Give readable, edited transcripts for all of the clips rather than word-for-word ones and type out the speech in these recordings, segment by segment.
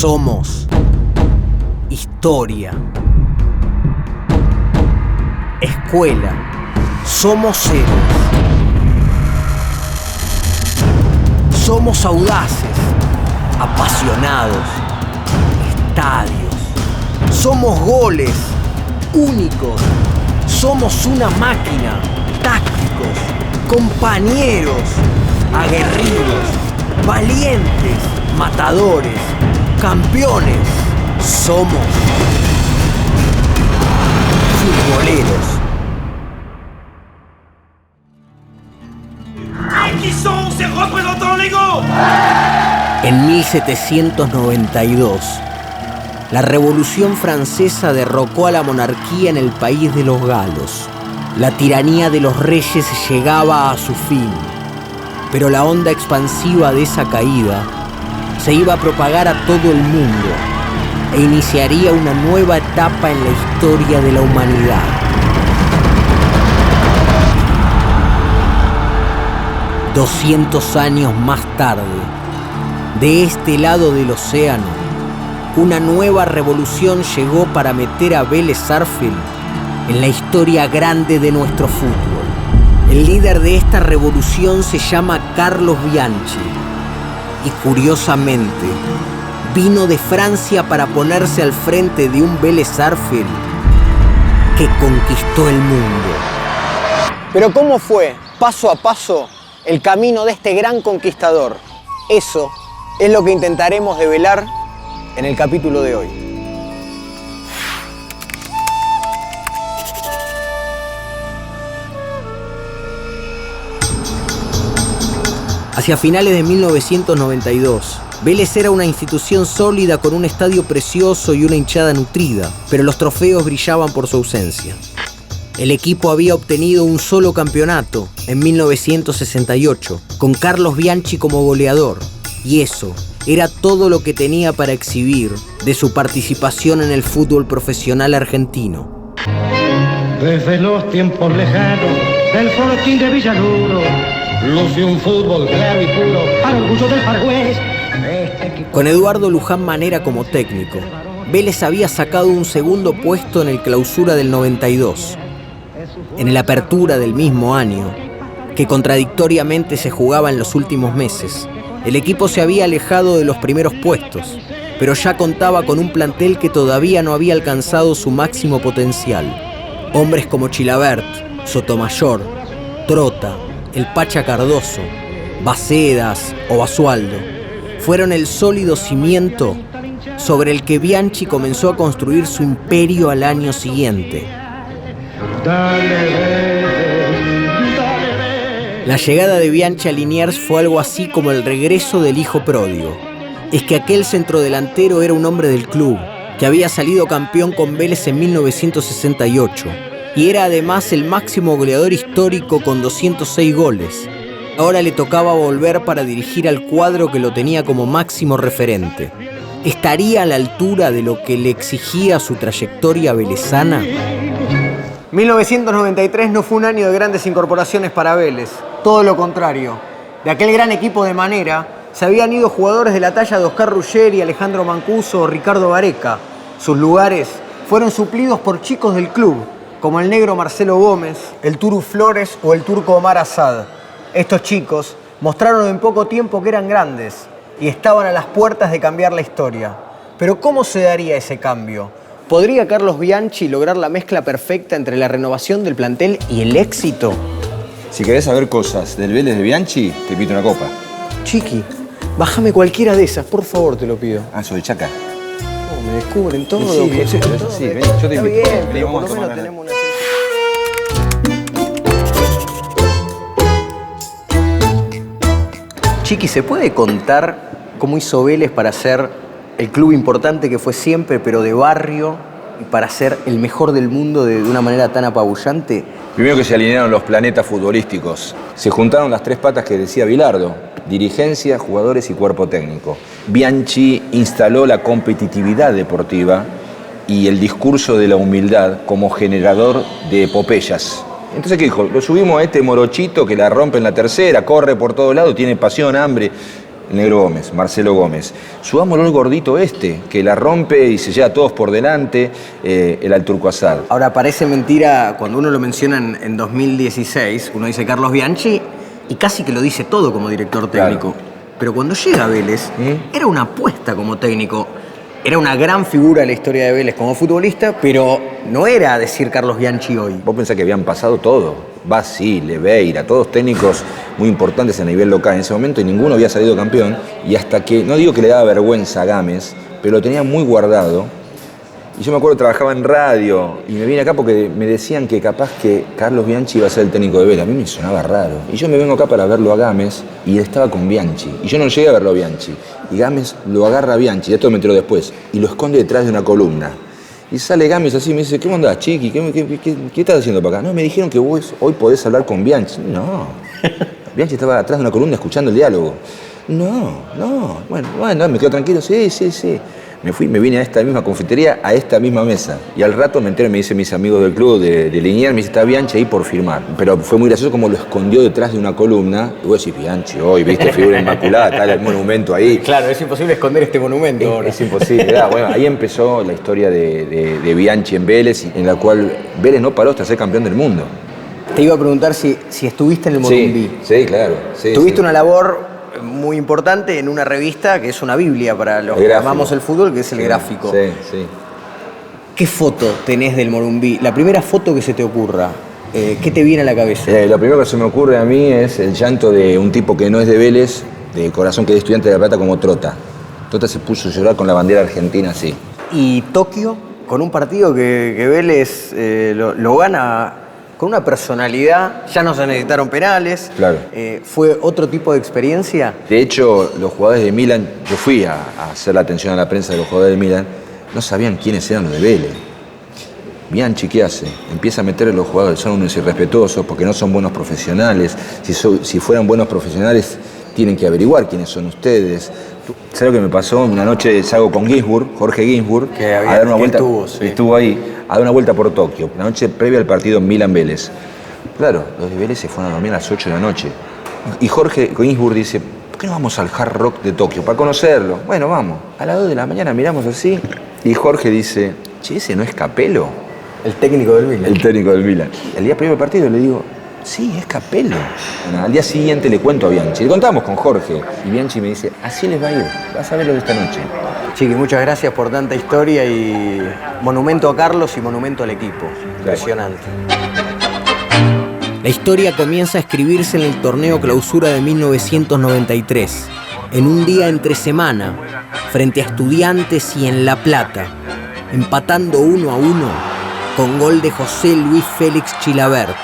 Somos historia. Escuela. Somos héroes. Somos audaces, apasionados, estadios. Somos goles, únicos. Somos una máquina, tácticos, compañeros, aguerridos, valientes, matadores, campeones. Somos futboleros. Qui sont ces représentants légaux? En 1792, la Revolución Francesa derrocó a la monarquía en el país de los galos. La tiranía de los reyes llegaba a su fin, pero la onda expansiva de esa caída se iba a propagar a todo el mundo e iniciaría una nueva etapa en la historia de la humanidad. $200 años más tarde, de este lado del océano, una nueva revolución llegó para meter a Vélez Sarsfield en la historia grande de nuestro fútbol. El líder de esta revolución se llama Carlos Bianchi y, curiosamente, vino de Francia para ponerse al frente de un Vélez Sarsfield que conquistó el mundo. Pero ¿cómo fue, paso a paso, el camino de este gran conquistador? Eso es lo que intentaremos develar en el capítulo de hoy. Hacia finales de 1992, Vélez era una institución sólida con un estadio precioso y una hinchada nutrida, pero los trofeos brillaban por su ausencia. El equipo había obtenido un solo campeonato en 1968, con Carlos Bianchi como goleador, y eso era todo lo que tenía para exhibir de su participación en el fútbol profesional argentino. Desde los tiempos lejanos del Fortín de Villaluro, lució un fútbol claro y puro para orgullo del Paraguay. Con Eduardo Luján Manera como técnico, Vélez había sacado un segundo puesto en el Clausura del 92. En el Apertura del mismo año, que contradictoriamente se jugaba en los últimos meses, el equipo se había alejado de los primeros puestos, pero ya contaba con un plantel que todavía no había alcanzado su máximo potencial. Hombres como Chilavert, Sotomayor, Trota, el Pacha Cardoso, Bacedas o Basualdo fueron el sólido cimiento sobre el que Bianchi comenzó a construir su imperio al año siguiente. La llegada de Bianchi a Liniers fue algo así como el regreso del hijo pródigo. Es que aquel centrodelantero era un hombre del club, que había salido campeón con Vélez en 1968, y era además el máximo goleador histórico con 206 goles. Ahora le tocaba volver para dirigir al cuadro que lo tenía como máximo referente. ¿Estaría a la altura de lo que le exigía su trayectoria velezana? 1993 no fue un año de grandes incorporaciones para Vélez, todo lo contrario. De aquel gran equipo de Manera se habían ido jugadores de la talla de Oscar Ruggeri, Alejandro Mancuso o Ricardo Gareca. Sus lugares fueron suplidos por chicos del club, como el negro Marcelo Gómez, el Turu Flores o el turco Omar Asad. Estos chicos mostraron en poco tiempo que eran grandes y estaban a las puertas de cambiar la historia. Pero ¿cómo se daría ese cambio? ¿Podría Carlos Bianchi lograr la mezcla perfecta entre la renovación del plantel y el éxito? Si querés saber cosas del Vélez de Bianchi, te invito a una copa. Chiqui, bájame cualquiera de esas, por favor, te lo pido. Ah, soy Chaca. No, me descubren todo. Sí, ven, yo te invito. Está bien, pero Vamos por lo a menos tomar tenemos una... Chiqui, ¿se puede contar cómo hizo Vélez para ser el club importante que fue siempre, pero de barrio, y para ser el mejor del mundo de una manera tan apabullante? Primero que se alinearon los planetas futbolísticos. Se juntaron las tres patas que decía Bilardo: dirigencia, jugadores y cuerpo técnico. Bianchi instaló la competitividad deportiva y el discurso de la humildad como generador de epopeyas. Entonces, ¿qué dijo? Lo subimos a este morochito que la rompe en la tercera, corre por todos lados, tiene pasión, hambre. el Negro Gómez, Marcelo Gómez. Subámoslo al gordito este, que la rompe y se lleva a todos por delante, el Alturco-Azad. Ahora, parece mentira cuando uno lo menciona en 2016, uno dice Carlos Bianchi y casi que lo dice todo como director técnico. Claro. Pero cuando llega a Vélez, era una apuesta como técnico. Era una gran figura de la historia de Vélez como futbolista, pero no era decir Carlos Bianchi hoy. Vos pensás que habían pasado todo. Basile, Beira, todos técnicos muy importantes a nivel local en ese momento y ninguno había salido campeón. Y hasta que, no digo que le daba vergüenza a Gámez, pero lo tenía muy guardado. Y yo me acuerdo que trabajaba en radio y me vine acá porque me decían que capaz que Carlos Bianchi iba a ser el técnico de Vélez. A mí me sonaba raro. Y yo me vengo acá para verlo a Gámez y él estaba con Bianchi. Y yo no llegué a verlo a Bianchi. Y Gámez lo agarra a Bianchi, esto me enteró después, y lo esconde detrás de una columna. Y sale Gámez así y me dice, ¿qué onda, Chiqui? ¿Qué estás haciendo para acá? No, me dijeron que vos hoy podés hablar con Bianchi. No. Bianchi estaba atrás de una columna escuchando el diálogo. No. Bueno, me quedo tranquilo. Sí. Me fui, me vine a esta misma confitería, a esta misma mesa. Y al rato me entero, me dicen mis amigos del club de Liniers, me dice, está Bianchi ahí por firmar. Pero fue muy gracioso como lo escondió detrás de una columna. Y vos decís, Bianchi, hoy, viste, figura inmaculada, está el monumento ahí. Claro, es imposible esconder este monumento ahora. Es imposible. Bueno, ahí empezó la historia de Bianchi en Vélez, en la cual Vélez no paró hasta ser campeón del mundo. Te iba a preguntar si estuviste en el Morumbí. Sí, claro. Tuviste una labor muy importante en una revista que es una biblia para los que amamos el fútbol, que es el Gráfico. Sí. ¿Qué foto tenés del Morumbí? La primera foto que se te ocurra, ¿qué te viene a la cabeza? Lo primero que se me ocurre a mí es el llanto de un tipo que no es de Vélez, de corazón, que es estudiante de La Plata, como Trota. Trota se puso a llorar con la bandera argentina así. Y Tokio, con un partido que Vélez lo gana con una personalidad, ya no se necesitaron penales. Claro. ¿Fue otro tipo de experiencia? De hecho, los jugadores de Milan, yo fui a hacer la atención a la prensa de los jugadores de Milan, no sabían quiénes eran los de Vélez. Bianchi, ¿qué hace? Empieza a meter a los jugadores, son unos irrespetuosos porque no son buenos profesionales. Si fueran buenos profesionales, tienen que averiguar quiénes son ustedes. ¿Sabes lo que me pasó? Una noche salgo con Ginsburg, Jorge Ginsburg, que a dar una vuelta. Estuvo ahí, a dar una vuelta por Tokio, la noche previa al partido Milan-Vélez. Claro, los de Vélez se fueron a dormir a las 8 de la noche. Y Jorge Ginsburg dice, ¿por qué no vamos al Hard Rock de Tokio para conocerlo? Bueno, vamos. A las 2 de la mañana miramos así y Jorge dice, che, ¿ese no es Capello? El técnico del Milan. El técnico del Milan. El día previo al partido le digo, sí, es Capello. Bueno, al día siguiente le cuento a Bianchi. Le contamos con Jorge. Y Bianchi me dice, así les va a ir. Vas a ver lo de esta noche. Chiqui, muchas gracias por tanta historia y monumento a Carlos y monumento al equipo. Impresionante. La historia comienza a escribirse en el torneo Clausura de 1993, en un día entre semana, frente a Estudiantes y en La Plata, empatando 1-1 con gol de José Luis Félix Chilabert.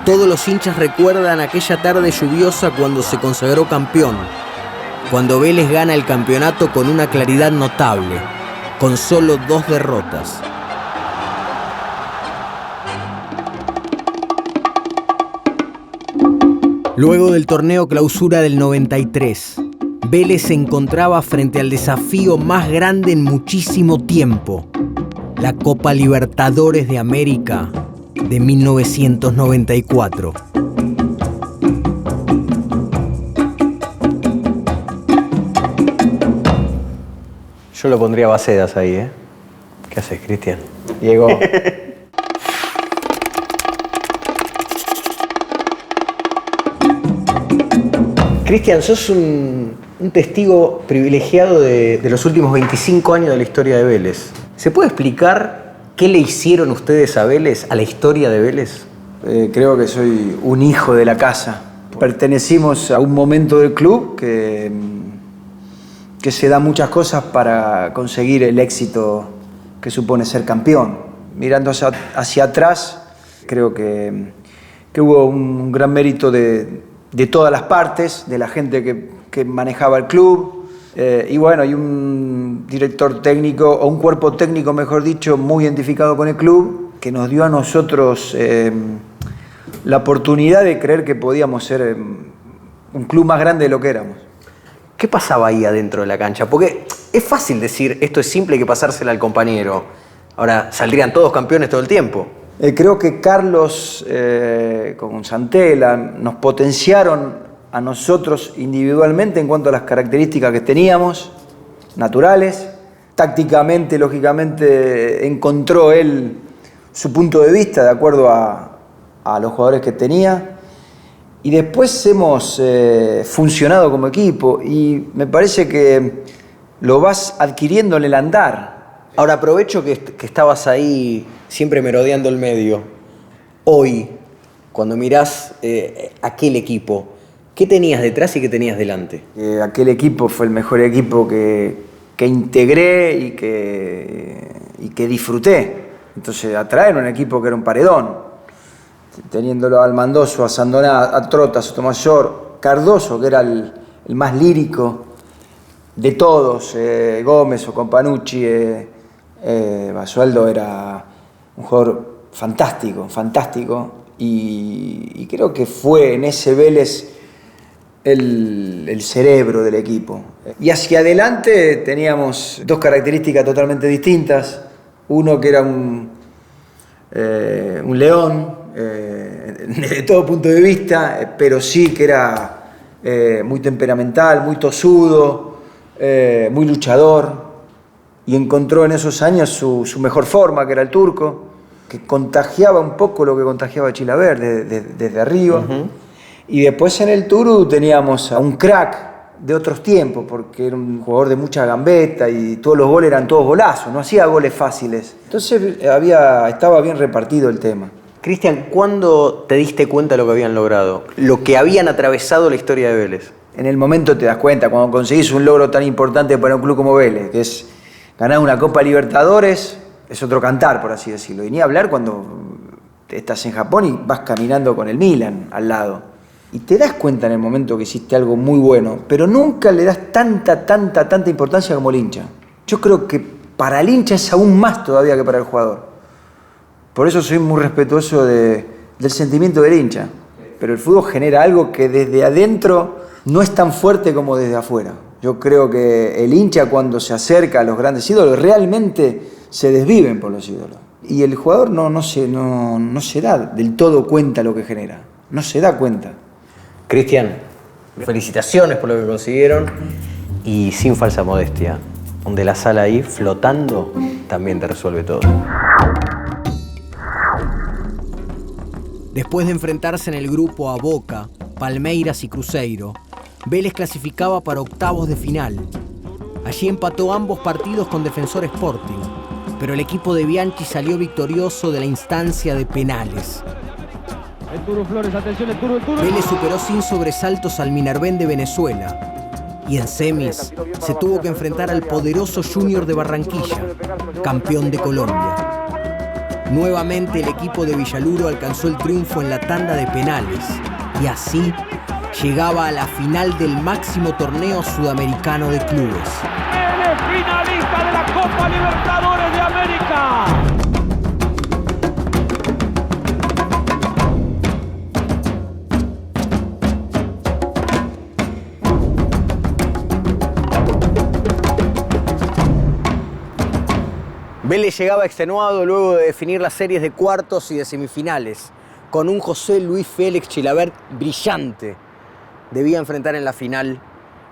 Todos los hinchas recuerdan aquella tarde lluviosa cuando se consagró campeón, cuando Vélez gana el campeonato con una claridad notable, con solo 2 derrotas. Luego del torneo Clausura del 93, Vélez se encontraba frente al desafío más grande en muchísimo tiempo, la Copa Libertadores de América de 1994. Yo lo pondría a Bacedas ahí, ¿eh? ¿Qué haces, Cristian? Llegó. Cristian, sos un testigo privilegiado de los últimos 25 años de la historia de Vélez. ¿Se puede explicar qué le hicieron ustedes a Vélez, a la historia de Vélez? Creo que soy un hijo de la casa. Pertenecimos a un momento del club que se da muchas cosas para conseguir el éxito que supone ser campeón. Mirando hacia atrás, creo que hubo un gran mérito de todas las partes, de la gente que manejaba el club. Y bueno, hay un director técnico, o un cuerpo técnico, mejor dicho, muy identificado con el club, que nos dio a nosotros la oportunidad de creer que podíamos ser un club más grande de lo que éramos. ¿Qué pasaba ahí adentro de la cancha? Porque es fácil decir, esto es simple que pasársela al compañero. Ahora, ¿saldrían todos campeones todo el tiempo? Creo que Carlos con Santella nos potenciaron a nosotros individualmente en cuanto a las características que teníamos, naturales. Tácticamente, lógicamente, encontró él su punto de vista de acuerdo a los jugadores que tenía. Y después hemos funcionado como equipo y me parece que lo vas adquiriendo en el andar. Ahora aprovecho que estabas ahí siempre merodeando el medio. Hoy, cuando mirás aquel equipo, ¿qué tenías detrás y qué tenías delante? Aquel equipo fue el mejor equipo que integré y que disfruté. Entonces, atraer un equipo que era un paredón, teniéndolo a Almandoso, a Sandoná, a Trota, a Sotomayor, Cardoso, que era el más lírico de todos, Gómez o Companucci, Basualdo era un jugador fantástico, y creo que fue en ese Vélez el cerebro del equipo. Y hacia adelante teníamos dos características totalmente distintas. Uno que era un león, de todo punto de vista, pero sí que era muy temperamental, muy tosudo, muy luchador, y encontró en esos años su mejor forma, que era el Turco, que contagiaba un poco lo que contagiaba Chilavert desde arriba. Uh-huh. Y después en el Turu teníamos a un crack de otros tiempos, porque era un jugador de mucha gambeta y todos los goles eran todos golazos, no hacía goles fáciles. Entonces estaba bien repartido el tema. Cristian, ¿cuándo te diste cuenta de lo que habían logrado? Lo que habían atravesado la historia de Vélez. En el momento te das cuenta, cuando conseguís un logro tan importante para un club como Vélez, que es ganar una Copa Libertadores, es otro cantar, por así decirlo. Y ni hablar cuando estás en Japón y vas caminando con el Milan al lado. Y te das cuenta en el momento que hiciste algo muy bueno, pero nunca le das tanta importancia como el hincha. Yo creo que para el hincha es aún más todavía que para el jugador. Por eso soy muy respetuoso del sentimiento del hincha. Pero el fútbol genera algo que desde adentro no es tan fuerte como desde afuera. Yo creo que el hincha, cuando se acerca a los grandes ídolos, realmente se desviven por los ídolos. Y el jugador no se da del todo cuenta lo que genera. No se da cuenta. Cristian, felicitaciones por lo que consiguieron, y sin falsa modestia, donde la sala ahí flotando también te resuelve todo. Después de enfrentarse en el grupo a Boca, Palmeiras y Cruzeiro, Vélez clasificaba para octavos de final. Allí empató ambos partidos con Defensor Sporting, pero el equipo de Bianchi salió victorioso de la instancia de penales. El Turu Flores, atención, el Turu. Vélez superó sin sobresaltos al Minervén de Venezuela y en semis se tuvo que enfrentar al poderoso Junior de Barranquilla, campeón de Colombia. Nuevamente el equipo de Villaluro alcanzó el triunfo en la tanda de penales y así llegaba a la final del máximo torneo sudamericano de clubes. Vélez, finalista de la Copa Libertadores de América. Vélez llegaba extenuado luego de definir las series de cuartos y de semifinales, con un José Luis Félix Chilavert brillante. Debía enfrentar en la final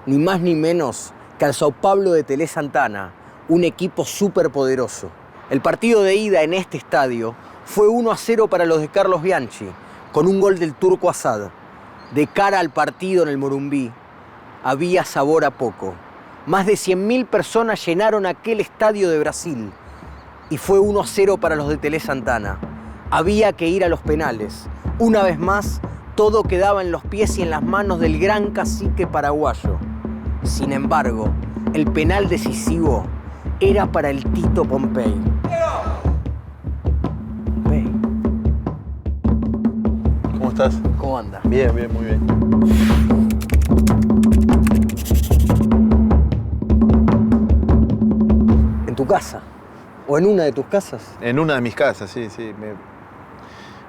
ni más ni menos que al Sao Paulo de Tele Santana, un equipo superpoderoso. El partido de ida en este estadio fue 1-0 para los de Carlos Bianchi, con un gol del Turco Asad. De cara al partido en el Morumbí, había sabor a poco. Más de 100.000 personas llenaron aquel estadio de Brasil. Y fue 1-0 para los de Tele Santana. Había que ir a los penales. Una vez más, todo quedaba en los pies y en las manos del gran cacique paraguayo. Sin embargo, el penal decisivo era para el Tito Pompey. ¿Cómo estás? ¿Cómo anda? Bien, muy bien. ¿En tu casa? ¿O en una de tus casas? En una de mis casas, sí.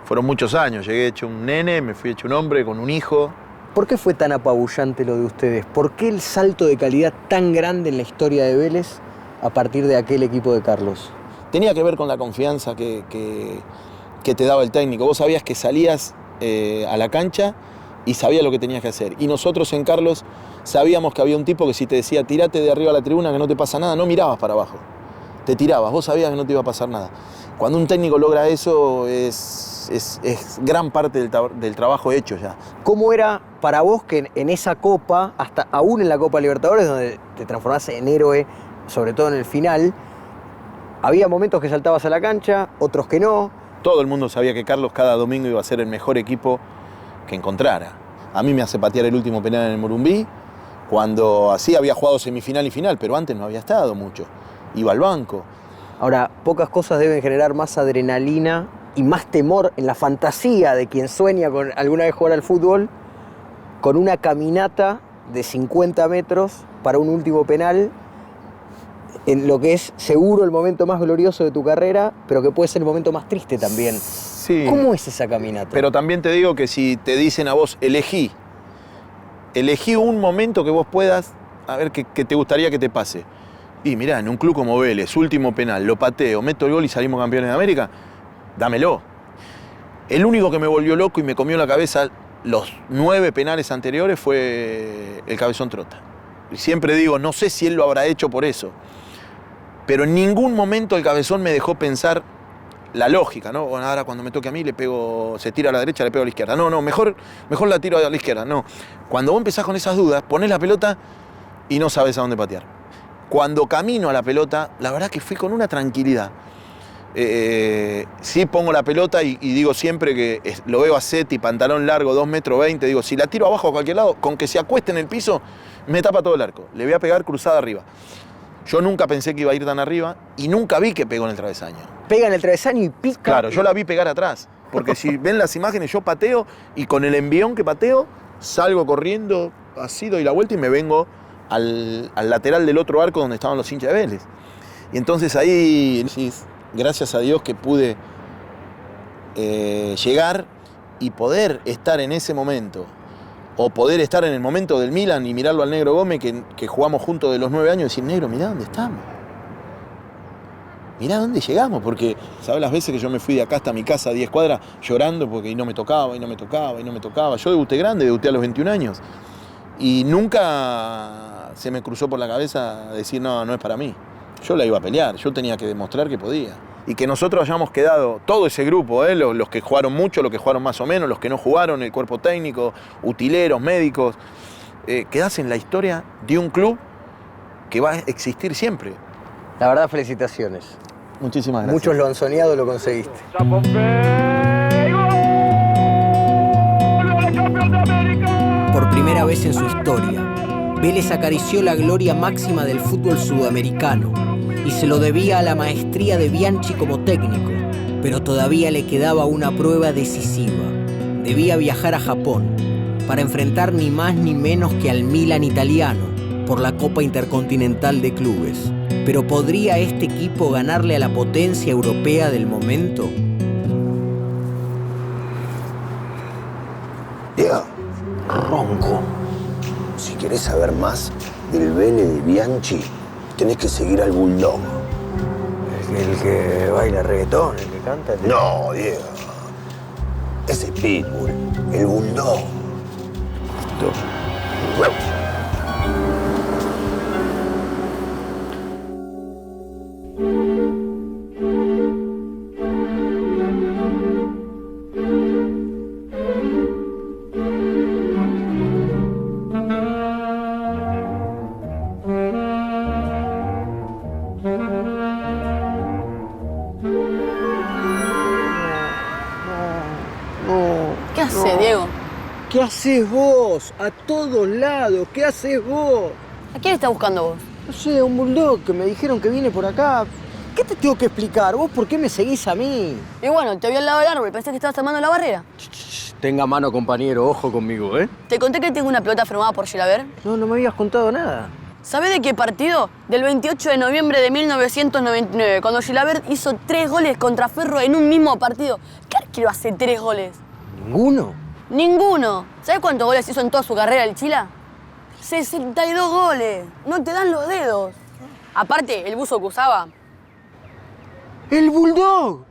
Fueron muchos años. Llegué hecho un nene, me fui hecho un hombre con un hijo. ¿Por qué fue tan apabullante lo de ustedes? ¿Por qué el salto de calidad tan grande en la historia de Vélez a partir de aquel equipo de Carlos? Tenía que ver con la confianza que te daba el técnico. Vos sabías que salías a la cancha y sabía lo que tenías que hacer. Y nosotros en Carlos sabíamos que había un tipo que si te decía tirate de arriba a la tribuna que no te pasa nada, no mirabas para abajo, te tirabas, vos sabías que no te iba a pasar nada. Cuando un técnico logra eso es gran parte del trabajo hecho ya. ¿Cómo era para vos que en esa Copa, hasta aún en la Copa Libertadores, donde te transformaste en héroe, sobre todo en el final, había momentos que saltabas a la cancha, otros que no? Todo el mundo sabía que Carlos cada domingo iba a ser el mejor equipo que encontrara. A mí me hace patear el último penal en el Morumbí, cuando así había jugado semifinal y final, pero antes no había estado mucho. Iba al banco. Ahora, pocas cosas deben generar más adrenalina y más temor en la fantasía de quien sueña con alguna vez jugar al fútbol, con una caminata de 50 metros para un último penal, en lo que es seguro el momento más glorioso de tu carrera, pero que puede ser el momento más triste también. Sí. ¿Cómo es esa caminata? Pero también te digo que si te dicen a vos, elegí un momento que vos puedas, a ver, que te gustaría que te pase. Y mirá, en un club como Vélez, último penal, lo pateo, meto el gol y salimos campeones de América, dámelo. El único que me volvió loco y me comió la cabeza los 9 penales anteriores fue el Cabezón Trota. Y siempre digo, no sé si él lo habrá hecho por eso, pero en ningún momento el Cabezón me dejó pensar la lógica, ¿no? Bueno, ahora cuando me toque a mí le pego, se tira a la derecha, le pego a la izquierda. No, mejor la tiro a la izquierda. No. Cuando vos empezás con esas dudas, ponés la pelota y no sabes a dónde patear. Cuando camino a la pelota, la verdad que fui con una tranquilidad. Sí pongo la pelota y digo siempre que lo veo a Seti, pantalón largo, 2,20 metros, digo, si la tiro abajo a cualquier lado, con que se acueste en el piso, me tapa todo el arco. Le voy a pegar cruzada arriba. Yo nunca pensé que iba a ir tan arriba y nunca vi que pegó en el travesaño. Pega en el travesaño y pica. Claro, yo la vi pegar atrás. Porque si ven las imágenes, yo pateo y con el envión que pateo, salgo corriendo, así doy la vuelta y me vengo al lateral del otro arco donde estaban los hinchas de Vélez. Y entonces ahí, gracias a Dios que pude llegar y poder estar en ese momento. O poder estar en el momento del Milan y mirarlo al Negro Gómez, que jugamos juntos de los 9 años, y decir, Negro, mirá dónde estamos. Mirá dónde llegamos, porque ¿sabes las veces que yo me fui de acá hasta mi casa a 10 cuadras llorando porque no me tocaba, y no me tocaba, y no me tocaba? Yo debuté grande, debuté a los 21 años. Y nunca se me cruzó por la cabeza decir, no es para mí. Yo la iba a pelear, yo tenía que demostrar que podía. Y que nosotros hayamos quedado, todo ese grupo, los que jugaron mucho, los que jugaron más o menos, los que no jugaron, el cuerpo técnico, utileros, médicos, quedás en la historia de un club que va a existir siempre. La verdad, felicitaciones. Muchísimas gracias. Muchos lo han soñado, lo conseguiste. ¡Gol de campeón de América! Por primera vez en su historia, Vélez acarició la gloria máxima del fútbol sudamericano y se lo debía a la maestría de Bianchi como técnico, pero todavía le quedaba una prueba decisiva. Debía viajar a Japón para enfrentar ni más ni menos que al Milan italiano por la Copa Intercontinental de Clubes. Pero ¿podría este equipo ganarle a la potencia europea del momento? Diego, ronco. Si querés saber más del Vélez de Bianchi, tenés que seguir al Bulldog. ¿El que baila reggaetón? ¿El que canta? No, Diego. Ese Pitbull, el Bulldog. ¿Qué haces, Diego? ¿Qué haces vos? A todos lados. ¿Qué haces vos? ¿A quién estás buscando vos? No sé, un bulldog que me dijeron que viene por acá. ¿Qué te tengo que explicar? ¿Vos por qué me seguís a mí? Y bueno, te vi al lado del árbol, pensé que estabas tomando la barrera. Tenga mano, compañero. Ojo conmigo, ¿eh? Te conté que tengo una pelota firmada por Chilavert. No me habías contado nada. ¿Sabés de qué partido? Del 28 de noviembre de 1999, cuando Chilavert hizo 3 goles contra Ferro en un mismo partido. ¿Qué arquero hace 3 goles? ¿Ninguno? ¡Ninguno! ¿Sabés cuántos goles hizo en toda su carrera el Chila? 62 goles. No te dan los dedos. Aparte, el buzo que usaba. ¡El bulldog!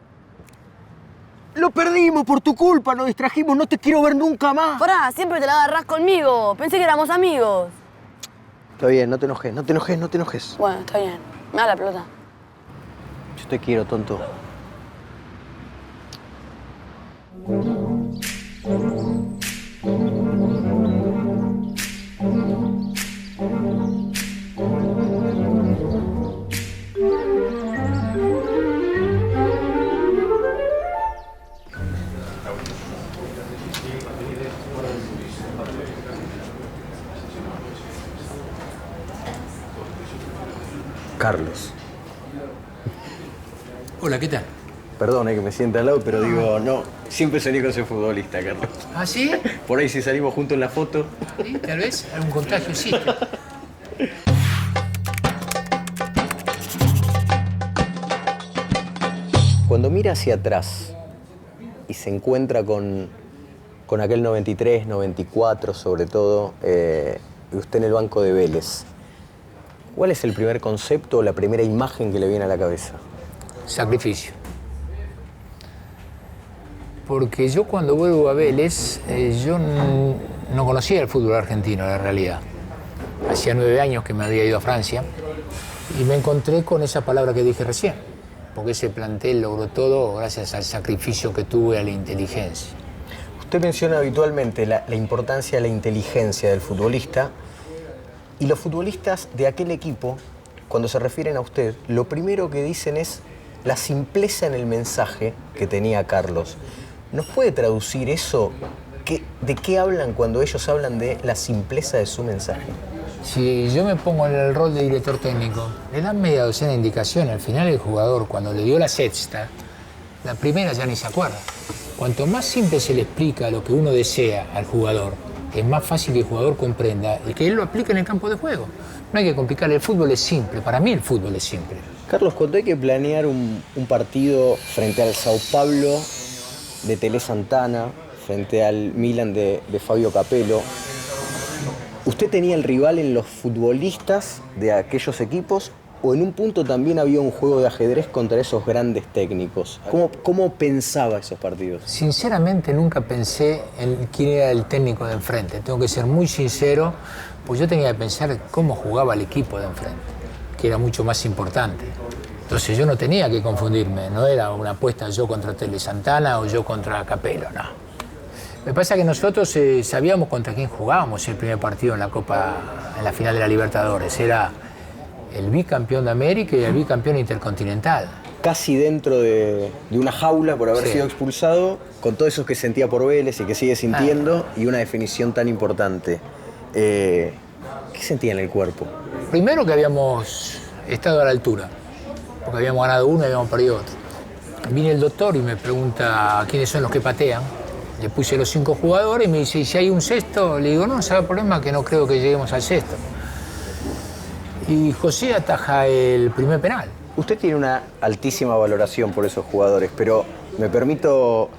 Lo perdimos por tu culpa, nos distrajimos, no te quiero ver nunca más. Pará, siempre te la agarrás conmigo. Pensé que éramos amigos. Está bien, no te enojes, no te enojes, no te enojes. Bueno, está bien. Me da la pelota. Yo te quiero, tonto. Carlos. Hola, ¿qué tal? Perdón, que me sienta al lado, pero digo, no, siempre soñé con ser futbolista, Carlos. ¿Ah, sí? Por ahí si salimos juntos en la foto. Sí, tal vez algún contagio existe. Cuando mira hacia atrás y se encuentra con aquel 93, 94 sobre todo, y usted en el banco de Vélez, ¿cuál es el primer concepto o la primera imagen que le viene a la cabeza? Sacrificio. Porque yo cuando vuelvo a Vélez, yo no conocía el fútbol argentino, la realidad. Hacía 9 años que me había ido a Francia y me encontré con esa palabra que dije recién. Porque ese plantel logró todo gracias al sacrificio que tuve, a la inteligencia. Usted menciona habitualmente la importancia de la inteligencia del futbolista. Y los futbolistas de aquel equipo, cuando se refieren a usted, lo primero que dicen es la simpleza en el mensaje que tenía Carlos. ¿Nos puede traducir eso? ¿De qué hablan cuando ellos hablan de la simpleza de su mensaje? Si yo me pongo en el rol de director técnico, le dan media docena de indicaciones. Al final el jugador, cuando le dio la sexta, la primera ya ni se acuerda. Cuanto más simple se le explica lo que uno desea al jugador, es más fácil que el jugador comprenda y que él lo aplique en el campo de juego. No hay que complicarle, el fútbol es simple. Para mí el fútbol es simple. Carlos, cuando hay que planear un partido frente al Sao Paulo de Tele Santana, frente al Milan de Fabio Capello, ¿usted tenía el rival en los futbolistas de aquellos equipos o en un punto también había un juego de ajedrez contra esos grandes técnicos? ¿Cómo pensaba esos partidos? Sinceramente nunca pensé en quién era el técnico de enfrente. Tengo que ser muy sincero, pues yo tenía que pensar cómo jugaba el equipo de enfrente, que era mucho más importante. Entonces yo no tenía que confundirme, no era una apuesta yo contra Tele Santana o yo contra Capello, no. Me pasa que nosotros sabíamos contra quién jugábamos el primer partido en la Copa, en la final de la Libertadores. Era el bicampeón de América y el bicampeón intercontinental. Casi dentro de una jaula por haber sido expulsado, con todo eso que sentía por Vélez y que sigue sintiendo, y una definición tan importante. ¿Qué sentía en el cuerpo? Primero que habíamos estado a la altura, porque habíamos ganado uno y habíamos perdido otro. Viene el doctor y me pregunta quiénes son los que patean. Le puse los 5 jugadores y me dice, ¿y si hay un sexto? Le digo, no, ¿sabe el problema? Que no creo que lleguemos al sexto. Y José ataja el primer penal. Usted tiene una altísima valoración por esos jugadores, pero me permito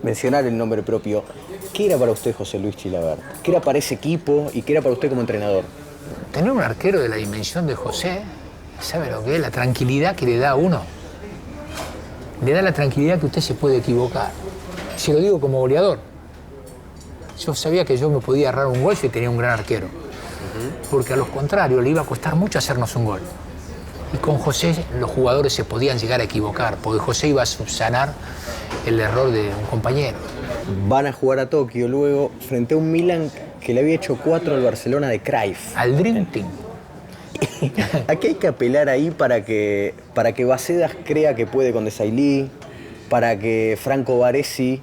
mencionar el nombre propio. ¿Qué era para usted José Luis Chilavert? ¿Qué era para ese equipo y qué era para usted como entrenador? Tener un arquero de la dimensión de José, ¿sabe lo que es? La tranquilidad que le da a uno. Le da la tranquilidad que usted se puede equivocar. Se lo digo como goleador. Yo sabía que yo me podía errar un gol si tenía un gran arquero. Porque a los contrarios le iba a costar mucho hacernos un gol. Y con José los jugadores se podían llegar a equivocar, porque José iba a subsanar el error de un compañero. Van a jugar a Tokio luego frente a un Milan que le había hecho 4 al Barcelona de Cruyff. Al Dream Team. ¿A qué hay que apelar ahí para que Bacedas crea que puede con Desailly? Para que Franco Baresi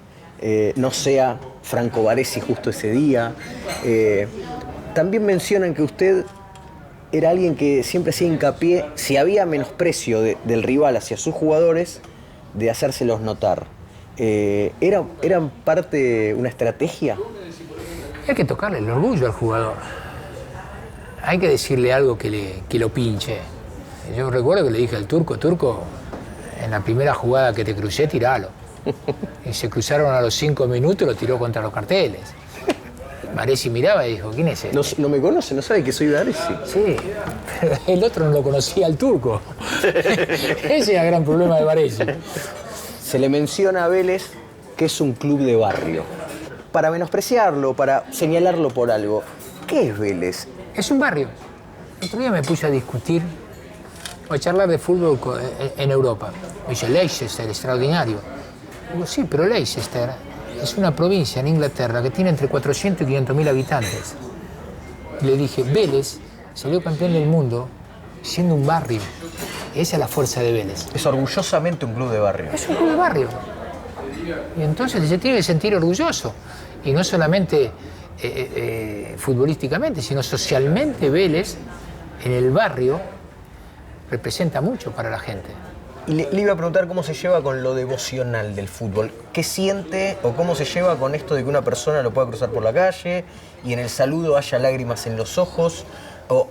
no sea Franco Baresi justo ese día. También mencionan que usted era alguien que siempre hacía hincapié, si había menosprecio del rival hacia sus jugadores, de hacérselos notar. ¿Eran parte una estrategia? Hay que tocarle el orgullo al jugador. Hay que decirle algo que lo pinche. Yo recuerdo que le dije al Turco, en la primera jugada que te crucé, tiralo. Y se cruzaron a los 5 minutos y lo tiró contra los carteles. Baresi miraba y dijo, ¿quién es él? No me conoce, no sabe que soy Baresi. Sí, pero el otro no lo conocía al Turco. Ese era el gran problema de Baresi. Se le menciona a Vélez que es un club de barrio. Para menospreciarlo, para señalarlo por algo, ¿qué es Vélez? Es un barrio. El otro día me puse a discutir o a charlar de fútbol en Europa. Me dice, Leicester, extraordinario. Digo, sí, pero Leicester es una provincia en Inglaterra que tiene entre 400 y 500.000 habitantes. Y le dije, Vélez salió campeón del mundo siendo un barrio. Esa es la fuerza de Vélez. Es orgullosamente un club de barrio. Es un club de barrio. Y entonces se tiene que sentir orgulloso. Y no solamente futbolísticamente, sino socialmente Vélez en el barrio representa mucho para la gente. Y le iba a preguntar cómo se lleva con lo devocional del fútbol. ¿Qué siente o cómo se lleva con esto de que una persona lo pueda cruzar por la calle y en el saludo haya lágrimas en los ojos? O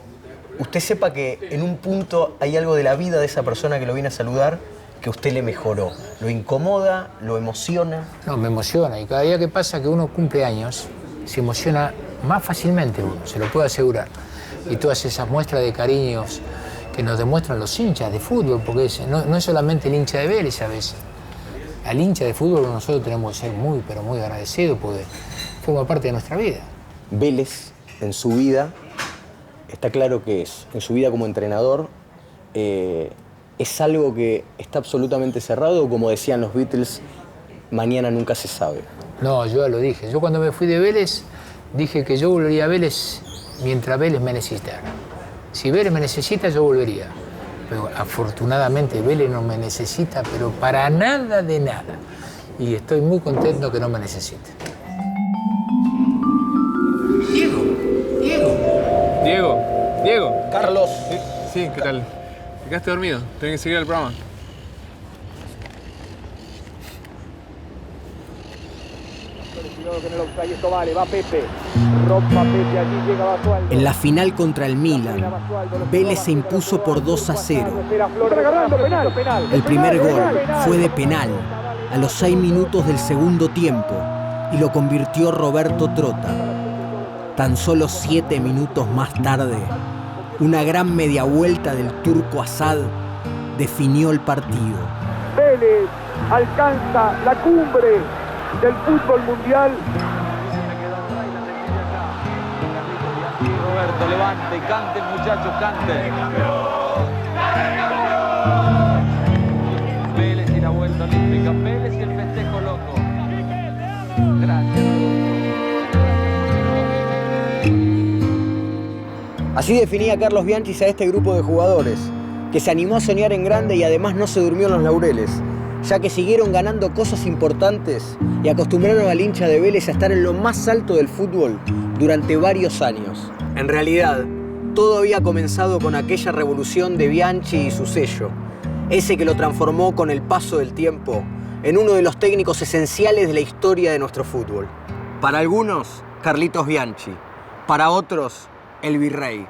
usted sepa que en un punto hay algo de la vida de esa persona que lo viene a saludar que a usted le mejoró. ¿Lo incomoda? ¿Lo emociona? No, me emociona. Y cada día que pasa que uno cumple años, se emociona más fácilmente uno, se lo puedo asegurar. Y todas esas muestras de cariños que nos demuestran los hinchas de fútbol, porque no es solamente el hincha de Vélez a veces. Al hincha de fútbol nosotros tenemos que ser muy, pero muy agradecidos porque forma parte de nuestra vida. Vélez, en su vida, está claro que es, en su vida como entrenador, ¿es algo que está absolutamente cerrado o, como decían los Beatles, mañana nunca se sabe? No, yo ya lo dije. Yo cuando me fui de Vélez, dije que yo volvería a Vélez mientras Vélez me necesitara. Si Vélez me necesita, yo volvería. Pero afortunadamente Vélez no me necesita, pero para nada de nada. Y estoy muy contento que no me necesite. Diego. Carlos. Sí, ¿qué tal? ¿Te quedaste dormido? Tenés que seguir el programa. En la final contra el Milan, Vélez se impuso por 2-0. El primer gol fue de penal a los 6 minutos del segundo tiempo y lo convirtió Roberto Trota. Tan solo 7 minutos más tarde, una gran media vuelta del turco Asad definió el partido. Vélez alcanza la cumbre del fútbol mundial. Roberto, levante, cante el muchacho, cante. Vélez y la vuelta olímpica, Vélez y el festejo loco. Gracias. Así definía Carlos Bianchi a este grupo de jugadores, que se animó a soñar en grande y además no se durmió en los laureles, ya que siguieron ganando cosas importantes y acostumbraron al hincha de Vélez a estar en lo más alto del fútbol durante varios años. En realidad, todo había comenzado con aquella revolución de Bianchi y su sello, ese que lo transformó con el paso del tiempo en uno de los técnicos esenciales de la historia de nuestro fútbol. Para algunos, Carlitos Bianchi, para otros, el Virrey,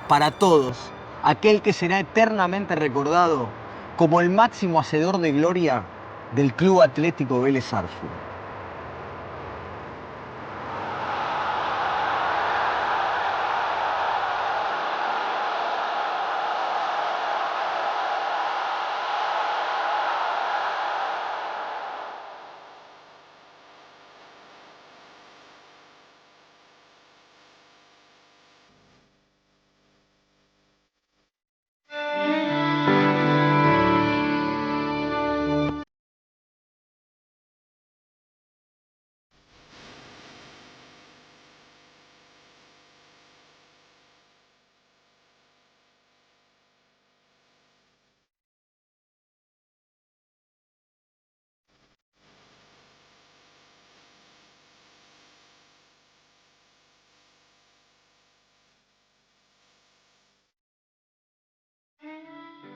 para todos, aquel que será eternamente recordado como el máximo hacedor de gloria del Club Atlético Vélez Sarsfield.